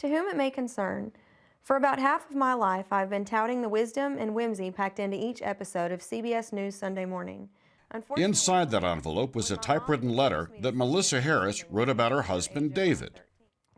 To whom it may concern, for about half of my life I've been touting the wisdom and whimsy packed into each episode of CBS News Sunday Morning. Inside that envelope was a typewritten letter that Melissa Harris wrote about her husband, David.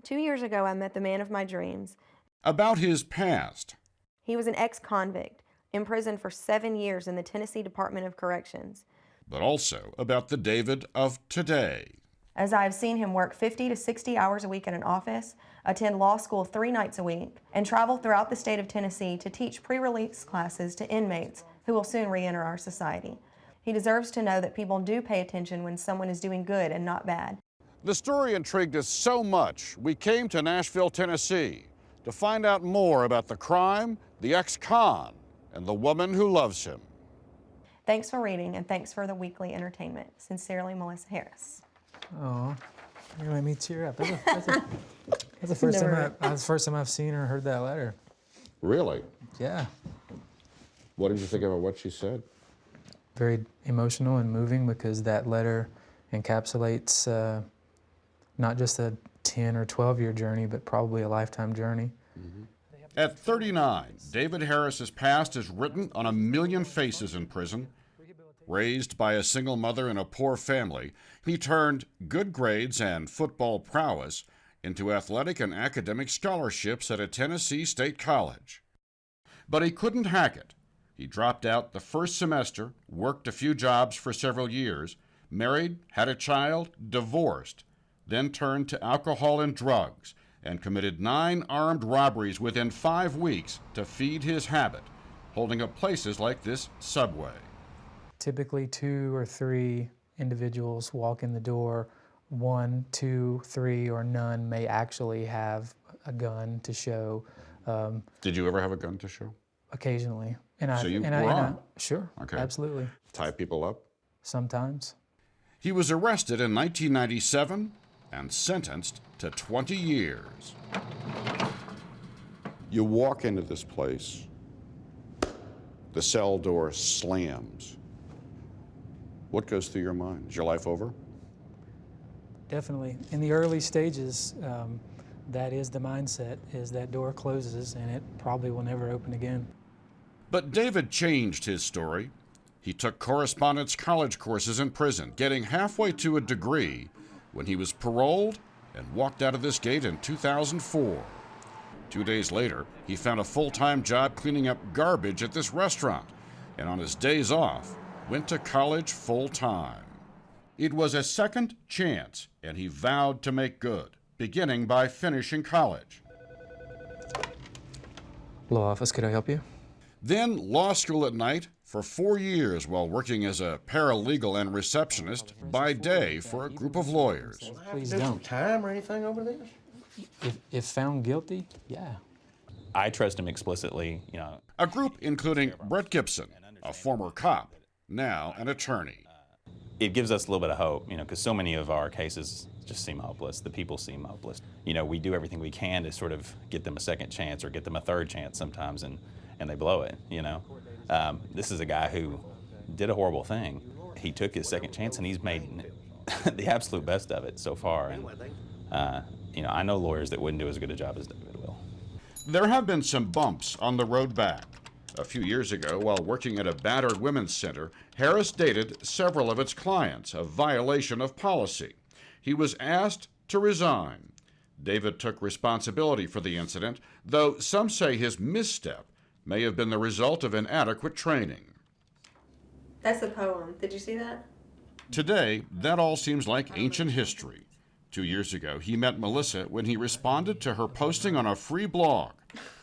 2 years ago, I met the man of my dreams. About his past. He was an ex-convict, imprisoned for 7 years in the Tennessee Department of Corrections. But also about the David of today. As I have seen him work 50 to 60 hours a week in an office, attend law school 3 nights a week, and travel throughout the state of Tennessee to teach pre-release classes to inmates who will soon re-enter our society. He deserves to know that people do pay attention when someone is doing good and not bad. The story intrigued us so much, we came to Nashville, Tennessee to find out more about the crime, the ex-con, and the woman who loves him. Thanks for reading, and thanks for the weekly entertainment. Sincerely, Melissa Harris. Oh, you're gonna make me tear up. That's the first time I've seen or heard that letter. Really? Yeah. What did you think about what she said? Very emotional and moving because that letter encapsulates not just a 10 or 12-year journey, but probably a lifetime journey. Mm-hmm. At 39, David Harris's past is written on 1 million faces in prison. Raised by a single mother in a poor family, he turned good grades and football prowess into athletic and academic scholarships at a Tennessee state college. But he couldn't hack it. He dropped out the first semester, worked a few jobs for several years, married, had a child, divorced, then turned to alcohol and drugs, and committed 9 armed robberies within 5 weeks to feed his habit, holding up places like this subway. Typically 2 or 3 individuals walk in the door. 1, 2, 3, or none may actually have a gun to show. Did you ever have a gun to show? Occasionally. So you were on? Sure, okay. Absolutely. Tie people up? Sometimes. He was arrested in 1997 and sentenced to 20 years. You walk into this place, the cell door slams. What goes through your mind? Is your life over? Definitely. In the early stages, that is the mindset, is that door closes and it probably will never open again. But David changed his story. He took correspondence college courses in prison, getting halfway to a degree when he was paroled and walked out of this gate in 2004. 2 days later, he found a full-time job cleaning up garbage at this restaurant, and on his days off, went to college full-time. It was a second chance, and he vowed to make good, beginning by finishing college. Law office, could I help you? Then law school at night for 4 years while working as a paralegal and receptionist by day for a group of lawyers. Please do some don't. time or anything over this? If found guilty, yeah. I trust him explicitly, you know. A group including Brett Gibson, a former cop, now an attorney. It gives us a little bit of hope, you know, because so many of our cases just seem hopeless. The people seem hopeless. You know, we do everything we can to sort of get them a second chance or get them a third chance sometimes, and they blow it, you know. This is a guy who did a horrible thing. He took his second chance and he's made the absolute best of it so far. And, you know, I know lawyers that wouldn't do as good a job as David will. There have been some bumps on the road back. A few years ago, while working at a battered women's center, Harris dated several of its clients, a violation of policy. He was asked to resign. David took responsibility for the incident, though some say his misstep may have been the result of inadequate training. That's a poem. Did you see that? Today, that all seems like ancient history. 2 years ago, he met Melissa when he responded to her posting on a free blog.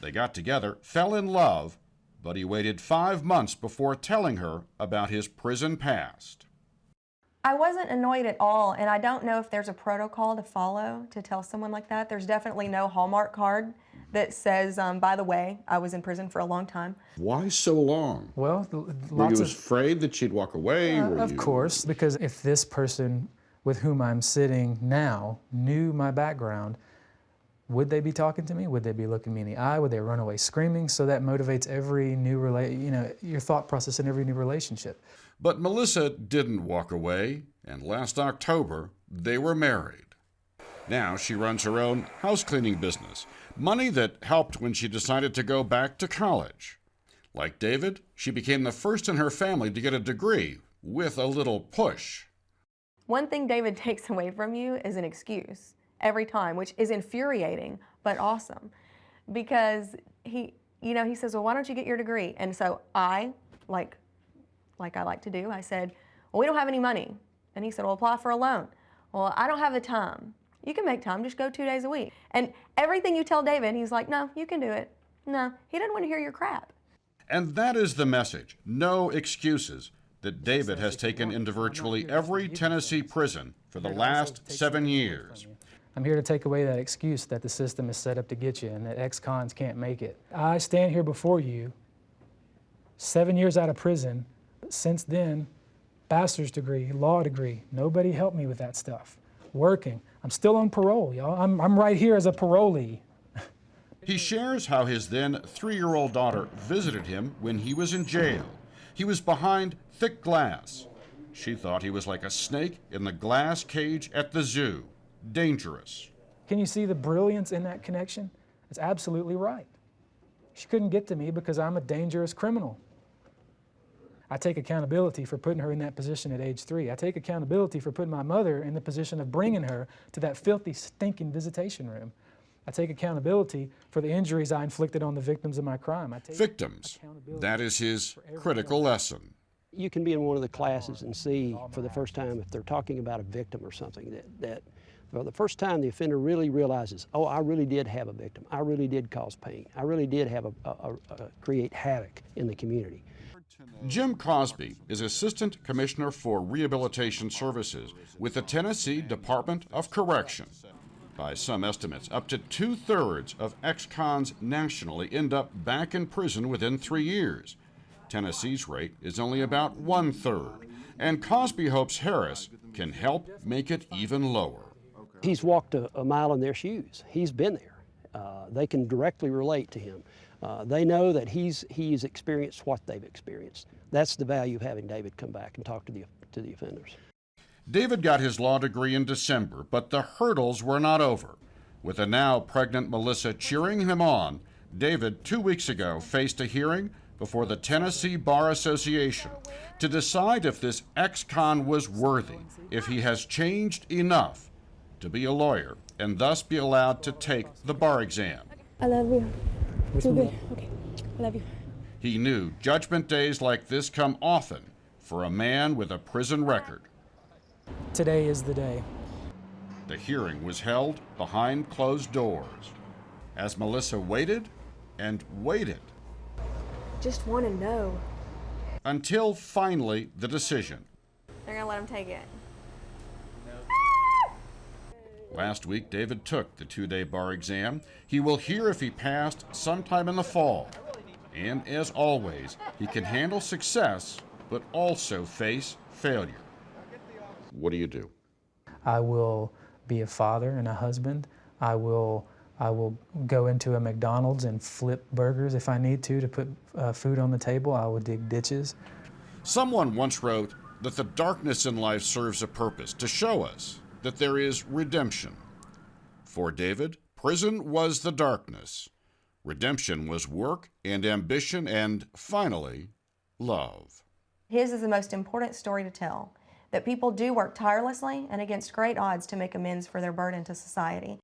They got together, fell in love, but he waited 5 months before telling her about his prison past. I wasn't annoyed at all, and I don't know if there's a protocol to follow to tell someone like that. There's definitely no Hallmark card that says, by the way, I was in prison for a long time. Why so long? Well, Were you afraid that she'd walk away? Of course, because if this person with whom I'm sitting now knew my background, would they be talking to me? Would they be looking me in the eye? Would they run away screaming? So that motivates every new your thought process in every new relationship. But Melissa didn't walk away, and last October, they were married. Now she runs her own house cleaning business, money that helped when she decided to go back to college. Like David, she became the first in her family to get a degree with a little push. One thing David takes away from you is an excuse every time, which is infuriating, but awesome. Because he says, well, why don't you get your degree? And so I, like I like to do, I said, well, we don't have any money. And he said, well, apply for a loan. Well, I don't have the time. You can make time, just go 2 days a week. And everything you tell David, he's like, no, you can do it. No, he doesn't want to hear your crap. And that is the message, no excuses, that David has taken into virtually every Tennessee prison for the last 7 years. I'm here to take away that excuse that the system is set up to get you and that ex-cons can't make it. I stand here before you, 7 years out of prison, but since then, bachelor's degree, law degree, nobody helped me with that stuff. Working, I'm still on parole, y'all. I'm right here as a parolee. He shares how his then 3-year-old daughter visited him when he was in jail. He was behind thick glass. She thought he was like a snake in the glass cage at the zoo. Dangerous. Can you see the brilliance in that connection? It's absolutely right. She couldn't get to me because I'm a dangerous criminal. I take accountability for putting her in that position at age 3. I take accountability for putting my mother in the position of bringing her to that filthy, stinking visitation room. I take accountability for the injuries I inflicted on the victims of my crime. Victims. That is his critical lesson. You can be in one of the classes and see for the first time if they're talking about a victim or something that for the first time the offender really realizes, oh, I really did have a victim. I really did cause pain. I really did have create havoc in the community. Jim Cosby is Assistant Commissioner for Rehabilitation Services with the Tennessee Department of Correction. By some estimates, up to 2/3 of ex-cons nationally end up back in prison within 3 years. Tennessee's rate is only about 1/3, and Cosby hopes Harris can help make it even lower. He's walked a mile in their shoes. He's been there. They can directly relate to him. They know that he's experienced what they've experienced. That's the value of having David come back and talk to the offenders. David got his law degree in December, but the hurdles were not over. With a now pregnant Melissa cheering him on, David 2 weeks ago faced a hearing before the Tennessee Bar Association to decide if this ex-con was worthy, if he has changed enough to be a lawyer and thus be allowed to take the bar exam. I love you. Too good. Okay. I love you. He knew judgment days like this come often for a man with a prison record. Today is the day. The hearing was held behind closed doors as Melissa waited and waited Just want to know. until finally the decision. They're going to let him take it. Last week, David took the 2-day bar exam. He will hear if he passed sometime in the fall. And as always, he can handle success, but also face failure. What do you do? I will be a father and a husband. I will go into a McDonald's and flip burgers if I need to put food on the table. I will dig ditches. Someone once wrote that the darkness in life serves a purpose, to show us that there is redemption. For David, prison was the darkness. Redemption was work and ambition and, finally, love. His is the most important story to tell, that people do work tirelessly and against great odds to make amends for their burden to society.